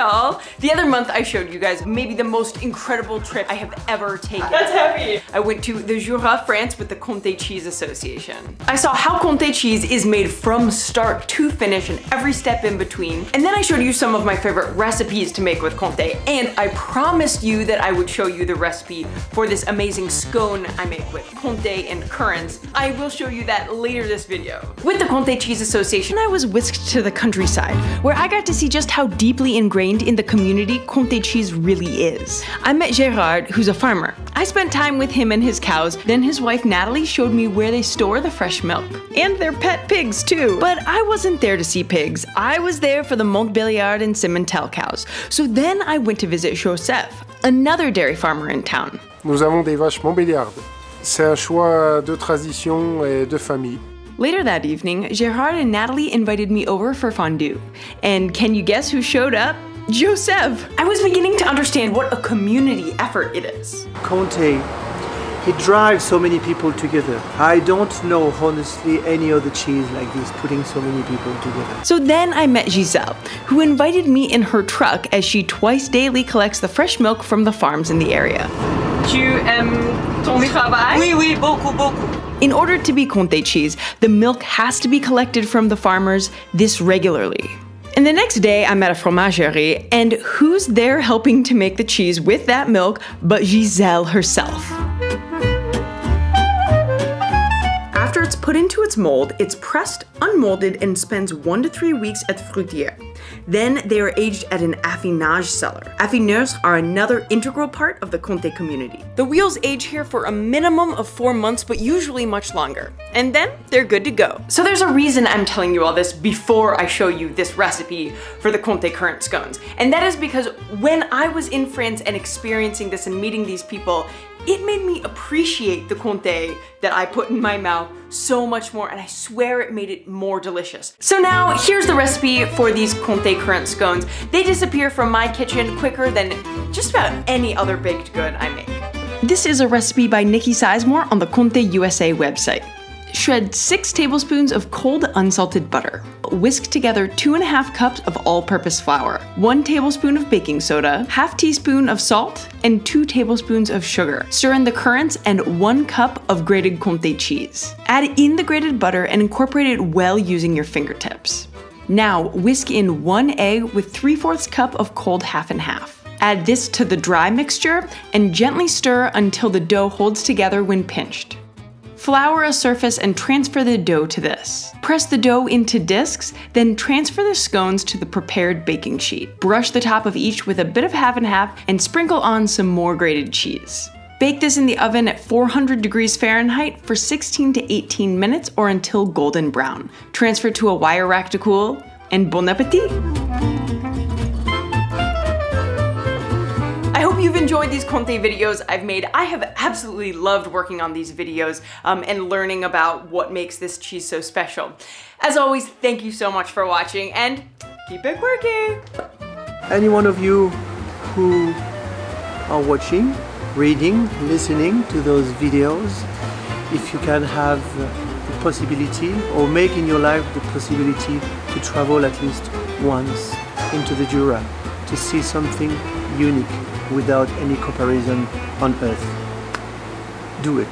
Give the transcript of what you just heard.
y'all! The other month I showed you guys maybe the most incredible trip I have ever taken. That's heavy! I went to the Jura, France with the Comté Cheese Association. I saw how Comté cheese is made from start to finish and every step in between. And then I showed you some of my favorite recipes to make with Comté. And I promised you that I would show you the recipe for this amazing scone I make with Comté and currants. I will show you that later this video. With the Comté Cheese Association, I was whisked to the countryside, where I got to see just how deeply ingrained in the community Comté cheese really is. I met Gerard, who's a farmer. I spent time with him and his cows, then his wife Natalie showed me where they store the fresh milk. And their pet pigs too. But I wasn't there to see pigs. I was there for the Montbéliard and Simmental cows. So then I went to visit Joseph, another dairy farmer in town. Nous avons des vaches Montbéliard. C'est un choix de tradition et de famille. Later that evening, Gerard and Natalie invited me over for fondue. And can you guess who showed up? Joseph! I was beginning to understand what a community effort it is. Comté, it drives so many people together. I don't know, honestly, any other cheese like this, putting so many people together. So then I met Giselle, who invited me in her truck as she twice daily collects the fresh milk from the farms in the area. Tu aimes ton travail? Oui, oui, beaucoup, beaucoup. In order to be Comté cheese, the milk has to be collected from the farmers this regularly. And the next day, I'm at a fromagerie, and who's there helping to make the cheese with that milk but Giselle herself? After it's put into its mold, it's pressed, unmolded, and spends 1 to 3 weeks at the fruitière. Then they are aged at an affinage cellar. Affineurs are another integral part of the Comté community. The wheels age here for a minimum of 4 months, but usually much longer. And then they're good to go. So there's a reason I'm telling you all this before I show you this recipe for the Comté Currant Scones. And that is because when I was in France and experiencing this and meeting these people, it made me appreciate the Comté that I put in my mouth so much more, and I swear it made it more delicious. So now, here's the recipe for these Comté Currant Scones. They disappear from my kitchen quicker than just about any other baked good I make. This is a recipe by Nikki Sizemore on the Comté USA website. Shred 6 tablespoons of cold unsalted butter. Whisk together 2½ cups of all-purpose flour, 1 tablespoon of baking soda, ½ teaspoon of salt, and 2 tablespoons of sugar. Stir in the currants and 1 cup of grated Comté cheese. Add in the grated butter and incorporate it well using your fingertips. Now whisk in 1 egg with 3/4 cup of cold half and half. Add this to the dry mixture and gently stir until the dough holds together when pinched. Flour a surface and transfer the dough to this. Press the dough into discs, then transfer the scones to the prepared baking sheet. Brush the top of each with a bit of half and half and sprinkle on some more grated cheese. Bake this in the oven at 400 degrees Fahrenheit for 16 to 18 minutes or until golden brown. Transfer to a wire rack to cool, and bon appétit! I hope you've enjoyed these Comté videos I've made. I have absolutely loved working on these videos and learning about what makes this cheese so special. As always, thank you so much for watching and keep it quirky! Any one of you who are watching, reading, listening to those videos, if you can have the possibility or make in your life the possibility to travel at least once into the Jura to see something unique without any comparison on earth, do it.